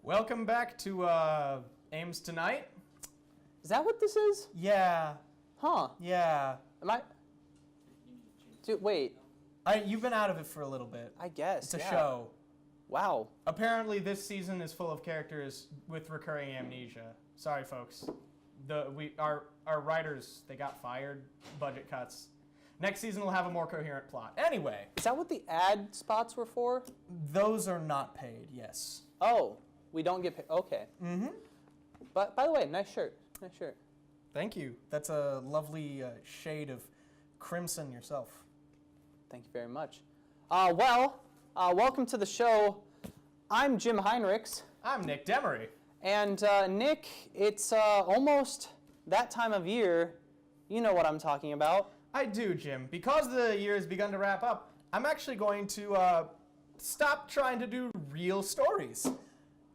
Welcome back to Ames Tonight. Is that what this is? Yeah. Huh. Yeah. Am I? Dude, wait. You've been out of it for a little bit. I guess. It's a show. Wow. Apparently, this season is full of characters with recurring amnesia. Sorry, folks. Our writers, they got fired. Budget cuts. Next season will have a more coherent plot. Anyway. Is that what the ad spots were for? Those are not paid. Yes. Oh, we don't get paid. Okay. Mm-hmm. But by the way, nice shirt. Nice shirt. Thank you. That's a lovely shade of crimson yourself. Thank you very much. Welcome to the show. I'm Jim Heinrichs. I'm Nick Demery. And Nick, it's almost that time of year. You know what I'm talking about. I do, Jim. Because the year has begun to wrap up, I'm actually going to stop trying to do real stories.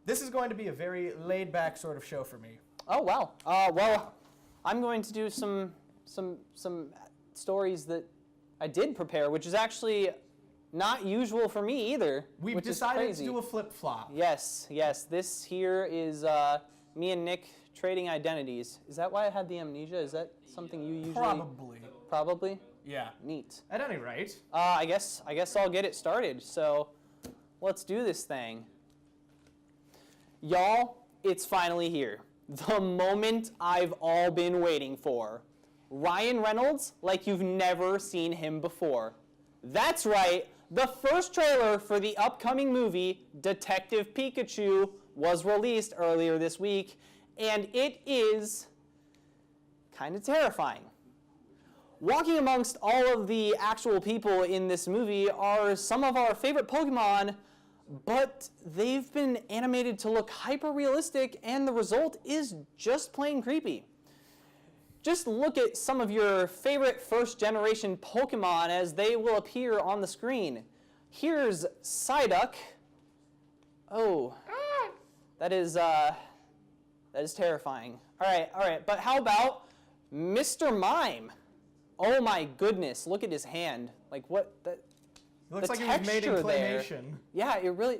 This is going to be a very laid-back sort of show for me. Oh, wow. I'm going to do some stories that I did prepare, which is actually not usual for me either. We've decided to do a flip-flop. Yes. This here is me and Nick trading identities. Is that why I had the amnesia? Is that something you usually... Probably? Yeah. Neat. At any rate. I guess I'll get it started. So let's do this thing. Y'all, it's finally here. The moment I've all been waiting for. Ryan Reynolds like you've never seen him before. That's right, the first trailer for the upcoming movie, Detective Pikachu, was released earlier this week, and it is kind of terrifying. Walking amongst all of the actual people in this movie are some of our favorite Pokemon, but they've been animated to look hyper-realistic, and the result is just plain creepy. Just look at some of your favorite first-generation Pokemon as they will appear on the screen. Here's Psyduck. Oh, that is terrifying. All right, but how about Mr. Mime? Oh my goodness, look at his hand. Like what? It looks like it was made in claymation. There. Yeah, it really.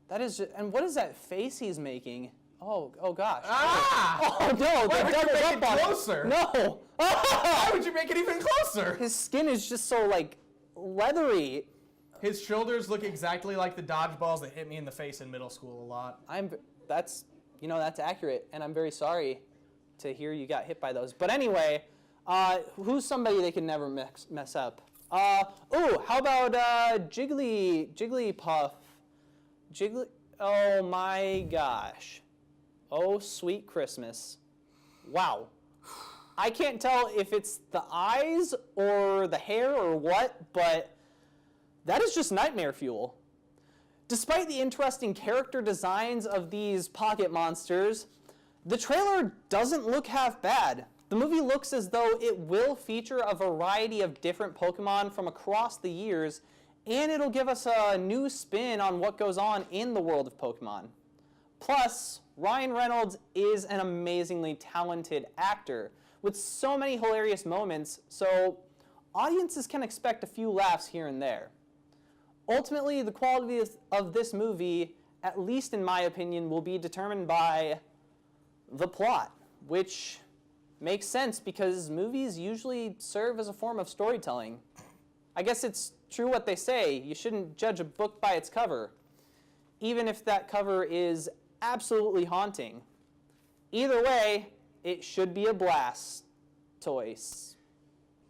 That is. And what is that face he's making? Oh gosh. Ah! Oh no! Why would you make it on closer? No. Why would you make it even closer? His skin is just so like leathery. His shoulders look exactly like the dodgeballs that hit me in the face in middle school a lot. That's accurate, and I'm very sorry to hear you got hit by those. But anyway. Who's somebody they can never mess up? How about Jigglypuff? Oh my gosh. Oh, sweet Christmas. Wow. I can't tell if it's the eyes or the hair or what, but that is just nightmare fuel. Despite the interesting character designs of these pocket monsters, the trailer doesn't look half bad. The movie looks as though it will feature a variety of different Pokemon from across the years, and it'll give us a new spin on what goes on in the world of Pokemon. Plus, Ryan Reynolds is an amazingly talented actor with so many hilarious moments, so audiences can expect a few laughs here and there. Ultimately, the quality of this movie, at least in my opinion, will be determined by the plot, which makes sense because movies usually serve as a form of storytelling. I guess it's true what they say, you shouldn't judge a book by its cover, even if that cover is absolutely haunting. Either way, it should be a blast. Toys.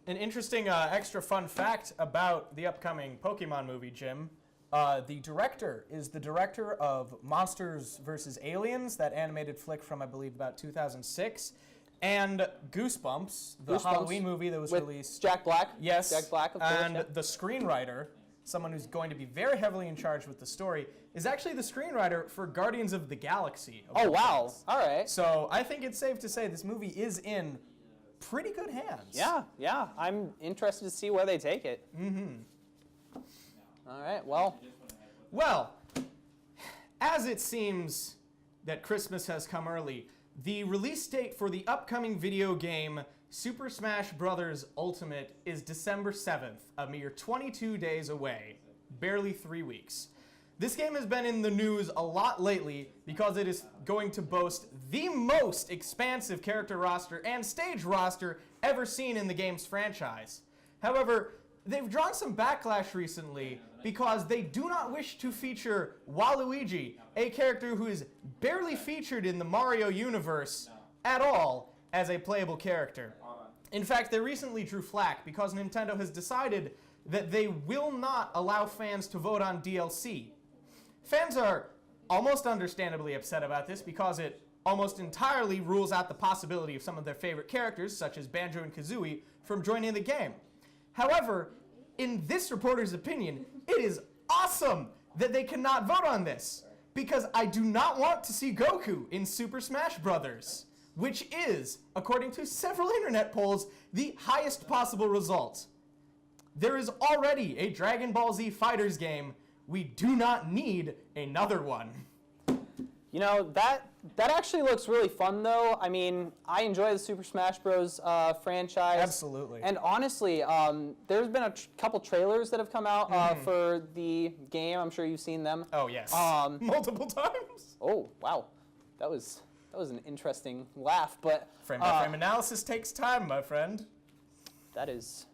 An interesting extra fun fact about the upcoming Pokemon movie, Jim. The director is the director of Monsters vs. Aliens, that animated flick from, I believe, about 2006. And Goosebumps, the Halloween movie that was released. Jack Black? Yes. Jack Black, of course. And the screenwriter, someone who's going to be very heavily in charge with the story, is actually the screenwriter for Guardians of the Galaxy. Oh, wow. All right. So I think it's safe to say this movie is in pretty good hands. Yeah. I'm interested to see where they take it. Mm-hmm. All right, Well, as it seems that Christmas has come early, the release date for the upcoming video game Super Smash Bros. Ultimate is December 7th, a mere 22 days away, barely 3 weeks. This game has been in the news a lot lately because it is going to boast the most expansive character roster and stage roster ever seen in the game's franchise. However, they've drawn some backlash recently because they do not wish to feature Waluigi, a character who is barely featured in the Mario universe at all as a playable character. In fact, they recently drew flack because Nintendo has decided that they will not allow fans to vote on DLC. Fans are almost understandably upset about this because it almost entirely rules out the possibility of some of their favorite characters, such as Banjo and Kazooie, from joining the game. However, in this reporter's opinion, it is awesome that they cannot vote on this, because I do not want to see Goku in Super Smash Bros., which is, according to several internet polls, the highest possible result. There is already a Dragon Ball Z Fighters game. We do not need another one. You know, that actually looks really fun, though. I mean, I enjoy the Super Smash Bros. Franchise. Absolutely. And honestly, there's been a couple trailers that have come out for the game. I'm sure you've seen them. Oh, yes. Multiple times. Oh, wow. That was an interesting laugh, but... Frame-by-frame analysis takes time, my friend. That is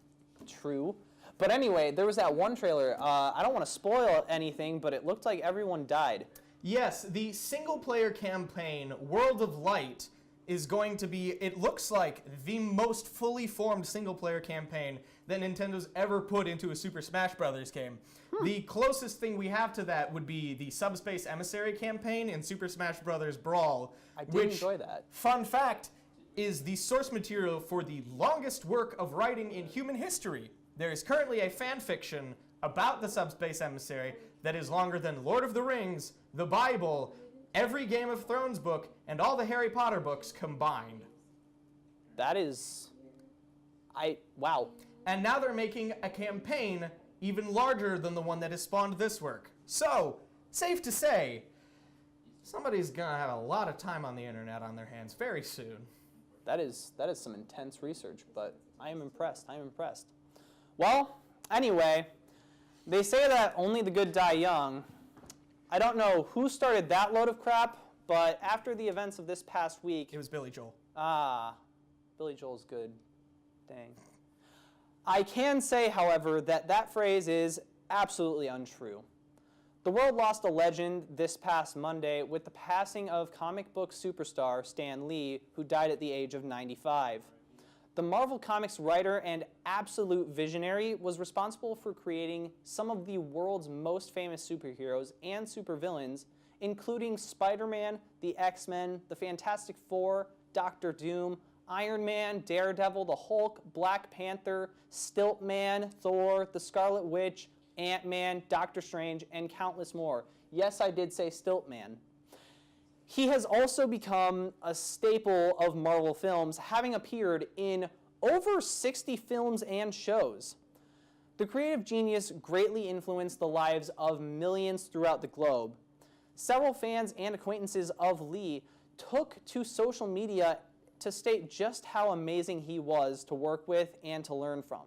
true. But anyway, there was that one trailer. I don't want to spoil anything, but it looked like everyone died. Yes, the single-player campaign, World of Light, is going to be, it looks like, the most fully formed single-player campaign that Nintendo's ever put into a Super Smash Bros. Game. The closest thing we have to that would be the Subspace Emissary campaign in Super Smash Bros. Brawl. I did enjoy that. Fun fact, is the source material for the longest work of writing in human history. There is currently a fan fiction about the Subspace Emissary that is longer than Lord of the Rings, the Bible, every Game of Thrones book, and all the Harry Potter books combined. That is... wow. And now they're making a campaign even larger than the one that has spawned this work. So, safe to say, somebody's gonna have a lot of time on the internet on their hands very soon. That is some intense research, but I am impressed. I am impressed. Well, anyway, they say that only the good die young. I don't know who started that load of crap, but after the events of this past week... It was Billy Joel. Billy Joel's good. Dang. I can say, however, that phrase is absolutely untrue. The world lost a legend this past Monday with the passing of comic book superstar Stan Lee, who died at the age of 95. The Marvel Comics writer and absolute visionary was responsible for creating some of the world's most famous superheroes and supervillains, including Spider-Man, the X-Men, the Fantastic Four, Doctor Doom, Iron Man, Daredevil, the Hulk, Black Panther, Stiltman, Thor, the Scarlet Witch, Ant-Man, Doctor Strange, and countless more. Yes, I did say Stiltman. He has also become a staple of Marvel films, having appeared in over 60 films and shows. The creative genius greatly influenced the lives of millions throughout the globe. Several fans and acquaintances of Lee took to social media to state just how amazing he was to work with and to learn from.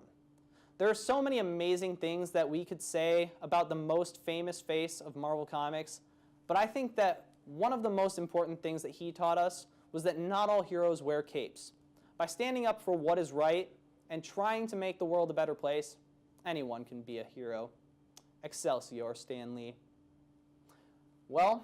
There are so many amazing things that we could say about the most famous face of Marvel Comics, but I think that one of the most important things that he taught us was that not all heroes wear capes. By standing up for what is right and trying to make the world a better place, anyone can be a hero. Excelsior, Stan Lee. Well,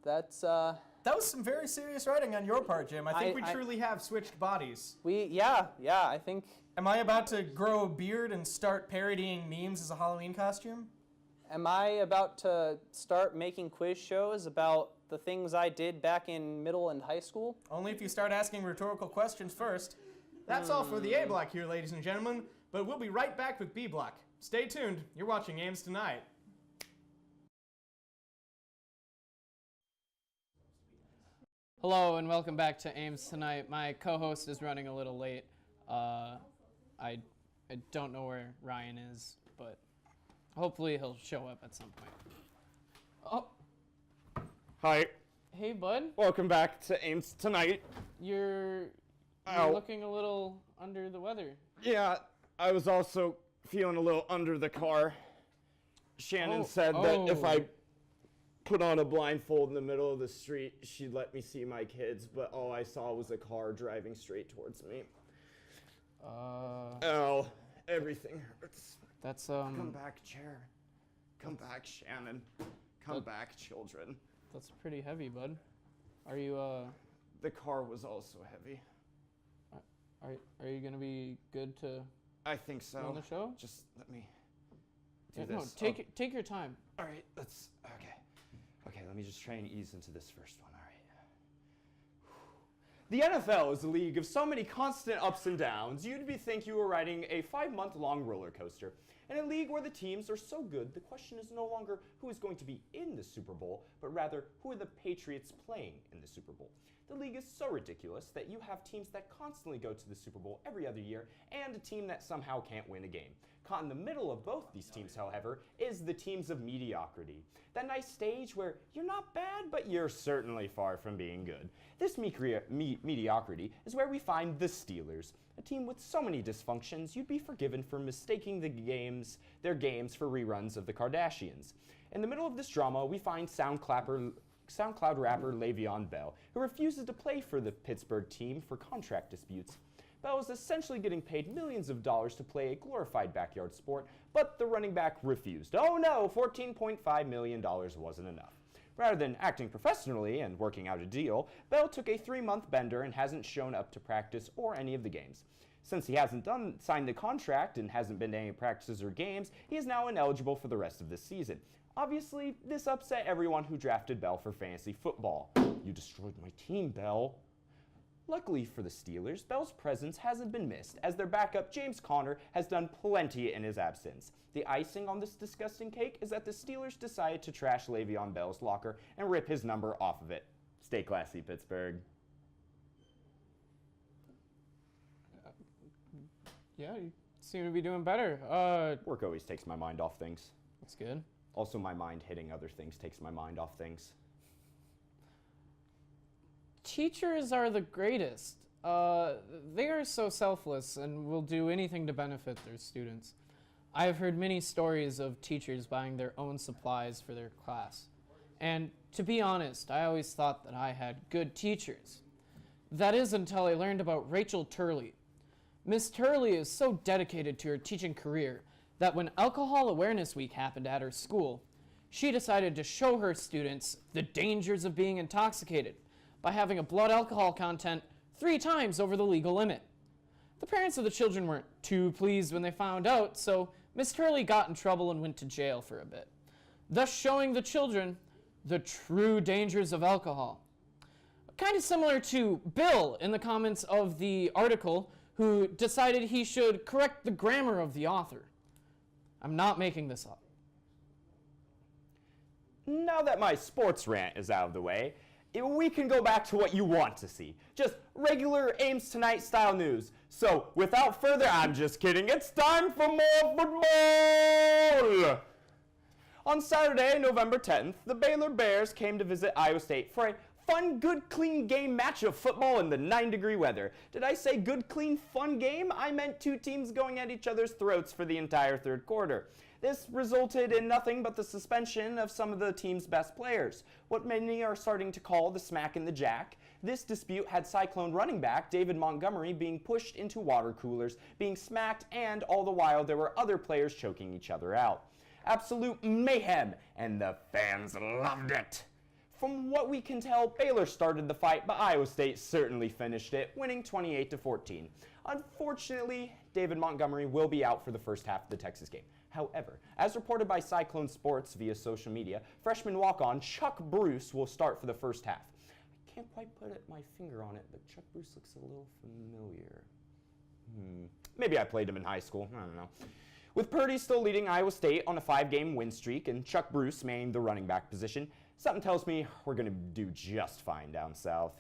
that's... That was some very serious writing on your part, Jim. I think we truly have switched bodies. Yeah, I think... Am I about to grow a beard and start parodying memes as a Halloween costume? Am I about to start making quiz shows about the things I did back in middle and high school? Only if you start asking rhetorical questions first. That's all for the A block here, ladies and gentlemen, but we'll be right back with B block. Stay tuned. You're watching Ames Tonight. Hello and welcome back to Ames Tonight. My co-host is running a little late. I don't know where Ryan is, but hopefully he'll show up at some point. Oh, Hi, hey bud. welcome back to Ames Tonight. You're Ow. looking a little under the weather. Yeah, I was also feeling a little under the car. Shannon Oh, said that if oh. I put on a blindfold in the middle of the street, she'd let me see my kids, but all I saw was a car driving straight towards me. Oh, everything hurts. That's Come back, chair. Come back, Shannon. Come back, children. that's pretty heavy, bud. Are you The car was also heavy. are you gonna be good to I think so. on the show? Just let me do Yeah, this. no, take your time. All right, okay. Okay, let me just try and ease into this first one. All right. The NFL is a league of so many constant ups and downs, you'd think you were riding a 5-month-long roller coaster. In a league where the teams are so good, the question is no longer who is going to be in the Super Bowl, but rather who are the Patriots playing in the Super Bowl. The league is so ridiculous that you have teams that constantly go to the Super Bowl every other year and a team that somehow can't win a game. Caught in the middle of both these teams, however, is the teams of mediocrity. That nice stage where you're not bad, but you're certainly far from being good. This mediocrity is where we find the Steelers, a team with so many dysfunctions you'd be forgiven for mistaking their games for reruns of the Kardashians. In the middle of this drama, we find SoundCloud rapper Le'Veon Bell, who refuses to play for the Pittsburgh team for contract disputes. Bell is essentially getting paid millions of dollars to play a glorified backyard sport, but the running back refused. Oh no, $14.5 million wasn't enough. Rather than acting professionally and working out a deal, Bell took a 3-month bender and hasn't shown up to practice or any of the games. Since he hasn't signed the contract and hasn't been to any practices or games, he is now ineligible for the rest of this season. Obviously, this upset everyone who drafted Bell for fantasy football. You destroyed my team, Bell. Luckily for the Steelers, Bell's presence hasn't been missed, as their backup James Conner has done plenty in his absence. The icing on this disgusting cake is that the Steelers decided to trash Le'Veon Bell's locker and rip his number off of it. Stay classy, Pittsburgh. Yeah, you seem to be doing better. Work always takes my mind off things. That's good. Also, my mind hitting other things takes my mind off things. Teachers are the greatest. They are so selfless and will do anything to benefit their students. I have heard many stories of teachers buying their own supplies for their class. And to be honest, I always thought that I had good teachers. That is until I learned about Rachel Turley. Miss Turley is so dedicated to her teaching career that when Alcohol Awareness Week happened at her school, she decided to show her students the dangers of being intoxicated by having a blood alcohol content 3 times over the legal limit. The parents of the children weren't too pleased when they found out, so Miss Turley got in trouble and went to jail for a bit, thus showing the children the true dangers of alcohol. Kind of similar to Bill in the comments of the article, who decided he should correct the grammar of the author. I'm not making this up. Now that my sports rant is out of the way, we can go back to what you want to see. Just regular Ames Tonight style news. So, without further, I'm just kidding, it's time for more football! On Saturday, November 10th, the Baylor Bears came to visit Iowa State for a fun, good, clean game match of football in the 9-degree weather. Did I say good, clean, fun game? I meant 2 teams going at each other's throats for the entire third quarter. This resulted in nothing but the suspension of some of the team's best players, what many are starting to call the smack and the jack. This dispute had Cyclone running back David Montgomery being pushed into water coolers, being smacked, and all the while there were other players choking each other out. Absolute mayhem, and the fans loved it. From what we can tell, Baylor started the fight, but Iowa State certainly finished it, winning 28-14. Unfortunately, David Montgomery will be out for the first half of the Texas game. However, as reported by Cyclone Sports via social media, freshman walk-on Chuck Bruce will start for the first half. I can't quite put my finger on it, but Chuck Bruce looks a little familiar. Maybe I played him in high school, I don't know. With Purdy still leading Iowa State on a 5-game win streak and Chuck Bruce manning the running back position, something tells me we're going to do just fine down south.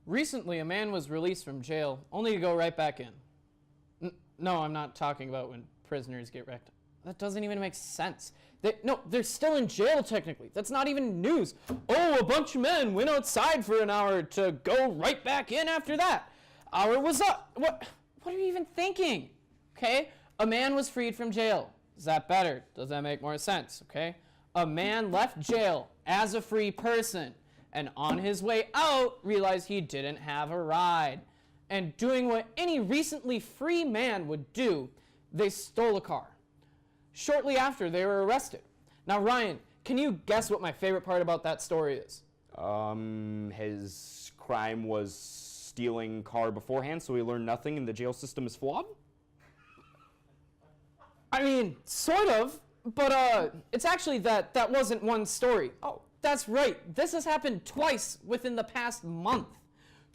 Recently, a man was released from jail only to go right back in. No, I'm not talking about when prisoners get wrecked. That doesn't even make sense. They're still in jail technically. That's not even news. Oh, a bunch of men went outside for an hour to go right back in after that. Hour was up. What are you even thinking? Okay, a man was freed from jail. Is that better? Does that make more sense? Okay. A man left jail as a free person and on his way out realized he didn't have a ride. And doing what any recently free man would do, they stole a car. Shortly after, they were arrested. Now, Ryan, can you guess what my favorite part about that story is? His crime was stealing car beforehand, so he learned nothing and the jail system is flawed? I mean, sort of, but it's actually that wasn't one story. Oh. That's right. This has happened twice within the past month.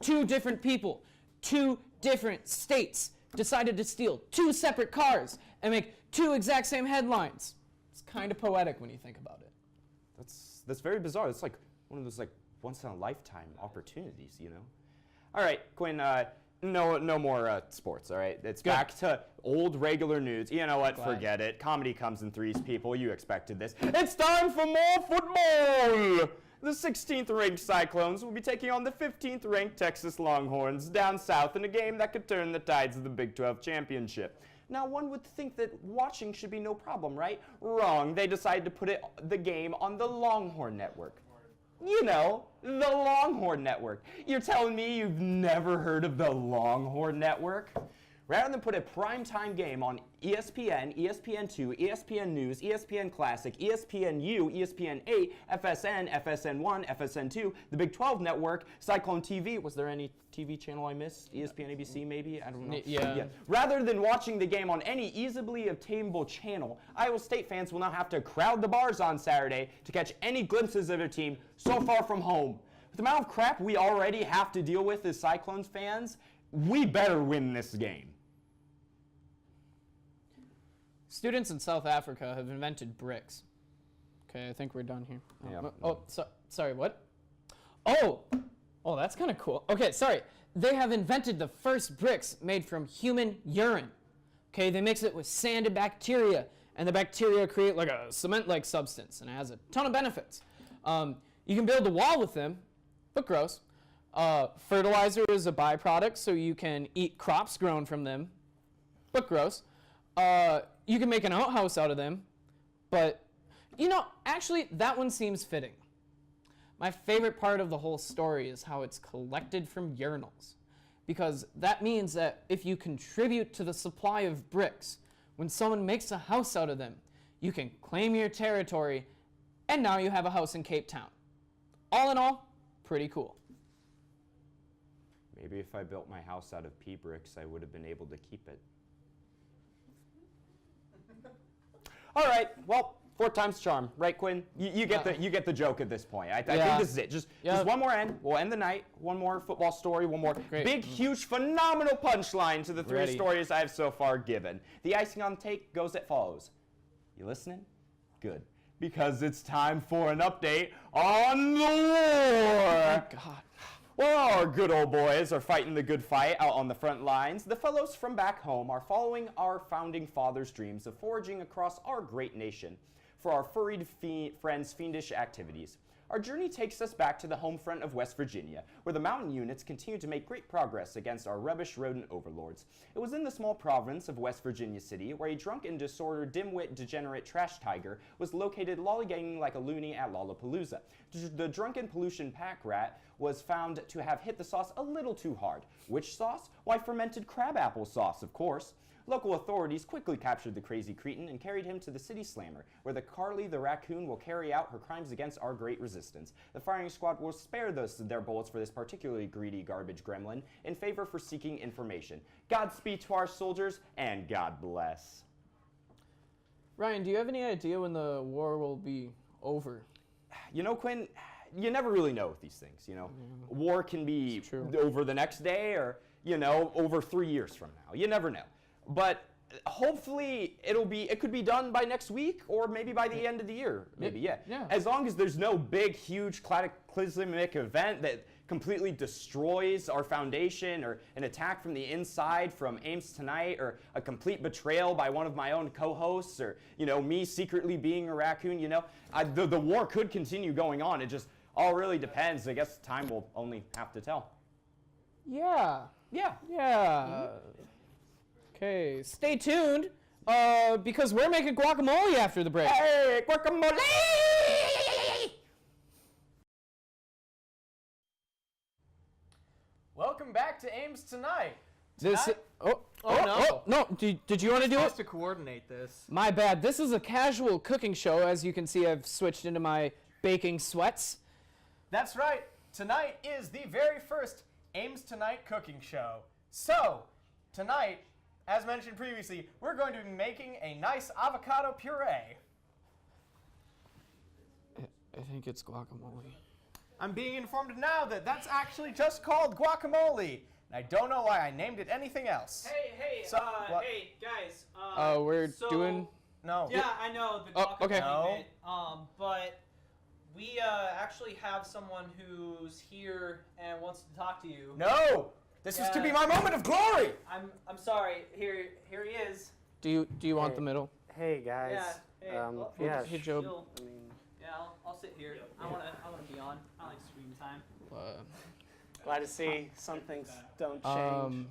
2 different people, 2 different states decided to steal 2 separate cars and make 2 exact same headlines. It's kind of poetic when you think about it. That's very bizarre. It's like one of those like once in a lifetime opportunities, you know? All right, Quinn, no more sports, all right? It's Good. back to old regular news. You know what? Glad. Forget it. Comedy comes in threes, people. You expected this. It's time for more football! The 16th ranked Cyclones will be taking on the 15th ranked Texas Longhorns down south in a game that could turn the tides of the Big 12 championship. Now, one would think that watching should be no problem, right? Wrong. They decided to put the game on the Longhorn Network. You know, the Longhorn Network. You're telling me you've never heard of the Longhorn Network? Rather than put a primetime game on ESPN, ESPN2, ESPN News, ESPN Classic, ESPNU, ESPN8, FSN, FSN1, FSN2, the Big 12 Network, Cyclone TV. Was there any TV channel I missed? ESPN, ABC, maybe? I don't know. Yeah. Rather than watching the game on any easily obtainable channel, Iowa State fans will now have to crowd the bars on Saturday to catch any glimpses of their team so far from home. With the amount of crap we already have to deal with as Cyclones fans, we better win this game. Students in South Africa have invented bricks. Okay, I think we're done here. Yeah. Sorry, what? Oh, that's kind of cool. Okay, sorry. They have invented the first bricks made from human urine. Okay, they mix it with sand and bacteria, and the bacteria create like a cement-like substance, and it has a ton of benefits. You can build a wall with them, but gross. Fertilizer is a byproduct, so you can eat crops grown from them, but gross. You can make an outhouse out of them, but, actually, that one seems fitting. My favorite part of the whole story is how it's collected from urinals, because that means that if you contribute to the supply of bricks, when someone makes a house out of them, you can claim your territory, and now you have a house in Cape Town. All in all, pretty cool. Maybe if I built my house out of pea bricks, I would have been able to keep it. All right, well, 4 times charm, right, Quinn? You get the joke at this point. I think this is it. Just one more end. We'll end the night. One more football story. One more big, huge, phenomenal punchline to the 3 stories I've so far given. The icing on the cake goes as follows. You listening? Good. Because it's time for an update on the war. Oh, God. While our good old boys are fighting the good fight out on the front lines, the fellows from back home are following our founding fathers' dreams of foraging across our great nation for our furried friends' fiendish activities. Our journey takes us back to the home front of West Virginia, where the mountain units continue to make great progress against our rubbish rodent overlords. It was in the small province of West Virginia City where a drunk and disordered, dim-wit, degenerate trash tiger was located lollygagging like a loony at Lollapalooza. The drunken pollution pack rat was found to have hit the sauce a little too hard. Which sauce? Why, fermented crabapple sauce, of course. Local authorities quickly captured the crazy cretin and carried him to the city slammer, where the Carly the raccoon will carry out her crimes against our great resistance. The firing squad will spare their bullets for this particularly greedy garbage gremlin in favor for seeking information. Godspeed to our soldiers, and God bless. Ryan, do you have any idea when the war will be over? You know, Quinn, you never really know with these things, you know. War can be over the next day or, over 3 years from now. You never know. But hopefully it could be done by next week or maybe by the end of the year. Maybe, yeah. As long as there's no big, huge cataclysmic event that completely destroys our foundation or an attack from the inside from Ames Tonight or a complete betrayal by one of my own co-hosts or, me secretly being a raccoon, the war could continue going on. It just all really depends. I guess time will only have to tell. Yeah. Okay, stay tuned Because we're making guacamole after the break. Hey, guacamole! Welcome back to Ames Tonight. This. No. No. Did you want to do Supposed it? to coordinate this. My bad. This is a casual cooking show. As you can see, I've switched into my baking sweats. That's right. Tonight is the very first Ames Tonight cooking show. So, tonight, as mentioned previously, we're going to be making a nice avocado puree. I think it's guacamole. I'm being informed now that that's actually just called guacamole. And I don't know why I named it anything else. Hey, So, what? hey, guys. We're so- doing. No. Yeah, I know the Oh, okay. guacamole No. bit, but we actually have someone who's here and wants to talk to you. No! This is to be my moment of glory! I'm sorry. Here he is. Do you want the middle? Hey guys. Yeah. Hey, yeah. Hey, Job. I mean, Yeah, I'll sit here. I wanna be on. I like screen time. glad to see some things don't change.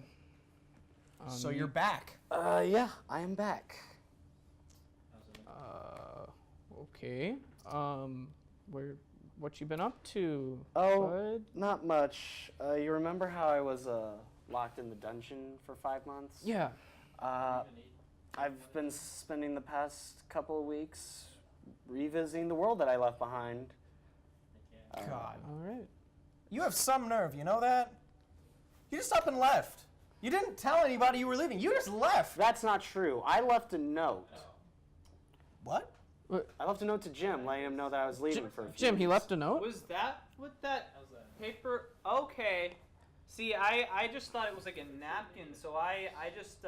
So you're back. Yeah, I am back. Okay. What you been up to? Oh, bud? not much. You remember how I was locked in the dungeon for 5 months? Yeah. I've been spending the past couple of weeks revisiting the world that I left behind. God. All right. You have some nerve, you know that? You just up and left. You didn't tell anybody you were leaving. You just left. That's not true. I left a note. What? I left a note to Jim, letting him know that I was leaving for a few Jim, he weeks. left a note. Was that what that paper? Okay. See, I just thought it was like a napkin, so I just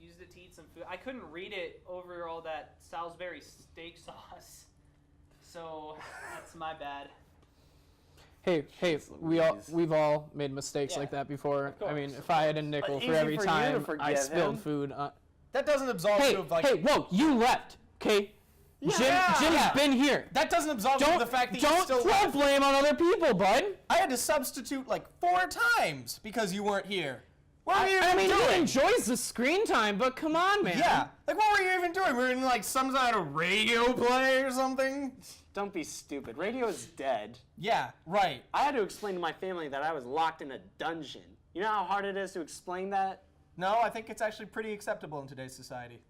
used it to eat some food. I couldn't read it over all that Salisbury steak sauce, so that's my bad. Hey, Louise. we've all made mistakes Yeah, like that before. of course. I mean, if I had a nickel But for easy every for you to time I forgive spilled him. food. That doesn't absolve Hey, you of like. hey, whoa! You left, okay? Jim's Yeah. been here. That doesn't absolve you of the fact that you Don't still throw left. blame on other people, bud. I had to substitute like 4 times because you weren't here. What were you I even mean, doing? he enjoys the screen time, but come on, man. Yeah. Like, what were you even doing? We were in like some kind of radio play or something? Don't be stupid. Radio is dead. Yeah, right. I had to explain to my family that I was locked in a dungeon. You know how hard it is to explain that? No, I think it's actually pretty acceptable in today's society.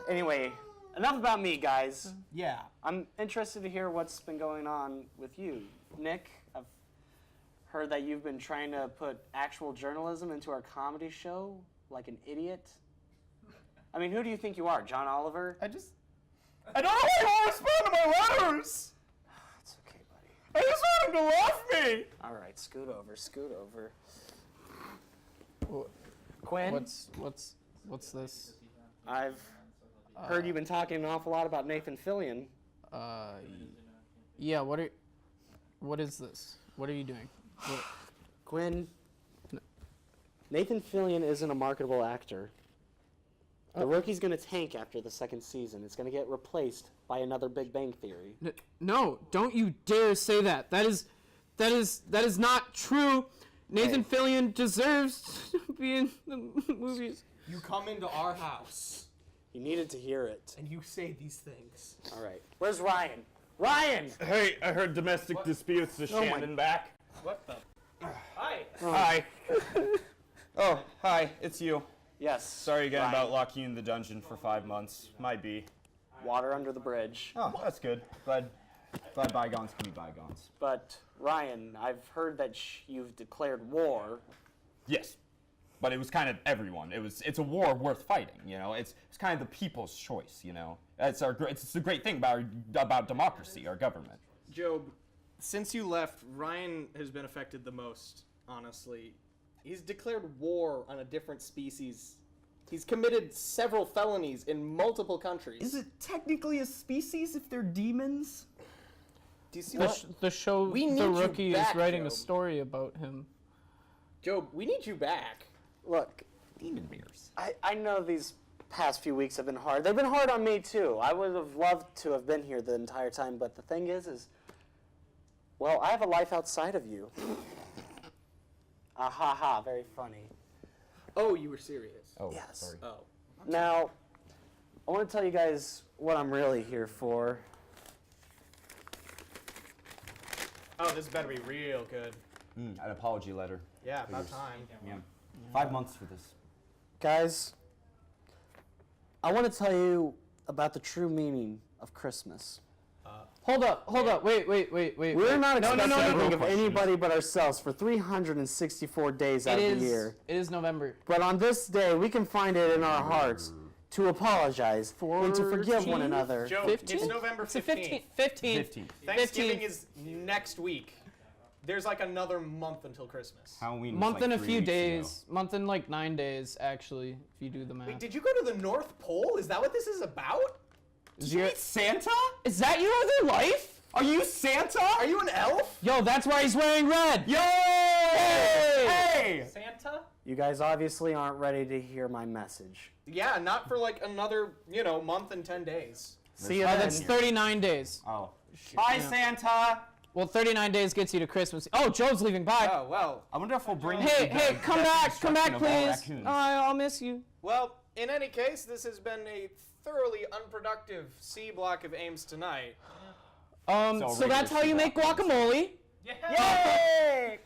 Anyway, enough about me, guys. Yeah. I'm interested to hear what's been going on with you. Nick, I've heard that you've been trying to put actual journalism into our comedy show like an idiot. I mean, who do you think you are, John Oliver? I don't know why you won't respond to my letters! It's okay, buddy. I just want him to love me! All right, scoot over. Wh- Quinn, What's this? I've heard you've been talking an awful lot about Nathan Fillion. Yeah. What is this? What are you doing? What, Quinn, Nathan Fillion isn't a marketable actor. The rookie's going to tank after the second season. It's going to get replaced by another Big Bang Theory. no, don't you dare say that. That is not true. Nathan Fillion deserves to be in the movies. You come into our house You needed to hear it. and you say these things. All right. Where's Ryan? Ryan! Hey, I heard domestic disputes. Is Shannon back? What the? Hi. Hi. Oh, hi. It's you. Yes. Sorry again Ryan. about locking you in the dungeon for 5 months. Might be. Water under the bridge. Oh, that's good. Glad bygones can be bygones. But, Ryan, I've heard that you've declared war. Yes, but it was kind of everyone. It's a war worth fighting. You know, it's kind of the people's choice. You know, it's the great thing about democracy, our government. Job, since you left, Ryan has been affected the most, honestly. He's declared war on a different species. He's committed several felonies in multiple countries. Is it technically a species if they're demons? Do you see The, what? the show, We need The you Rookie back, is writing a Job. story about him. Job, we need you back. Look, Demon bears. I know these past few weeks have been hard. They've been hard on me, too. I would have loved to have been here the entire time, but the thing is, well, I have a life outside of you. Ah ha ha, very funny. Oh, you were serious. Oh, Yes. sorry. Oh. Now, I want to tell you guys what I'm really here for. Oh, this better be real good. An apology letter. Yeah, about time. Yeah. 5 months for this. Guys, I want to tell you about the true meaning of Christmas. Hold up. Wait. We're not No, expecting no, no, anything no. of anybody but ourselves for 364 days out of the year. It is November. But on this day, we can find it in our hearts to apologize and to forgive one 14th? another. Joe, 15th? it's November It's the 15th. 15th. Thanksgiving 15th. is next week. There's like another month until Christmas. Halloween was Month like and a 3 few weeks days. Month and like 9 days, actually, if you do the math. Wait, did you go to the North Pole? Is that what this is about? Is your- Santa? is that your other life? Are you Santa? Are you an elf? Yo, that's why he's wearing red. Yo! Hey! Santa? You guys obviously aren't ready to hear my message. Yeah, not for like another, month and 10 days. See you Oh, then. that's 39 days. Oh. Bye, Santa! Well, 39 days gets you to Christmas. Oh, Joe's leaving. Bye. Oh, well. I wonder if we'll bring Hey, come back, destruction of all please. raccoons. Oh, I'll miss you. Well, in any case, this has been a thoroughly unproductive C block of Ames Tonight. So that's how you make guacamole. Yay!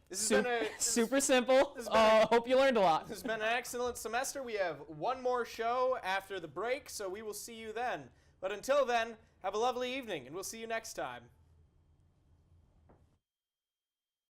This has been a Super simple. has been a- Hope you learned a lot. This has been an excellent semester. We have one more show after the break, so we will see you then. But until then, have a lovely evening, and we'll see you next time.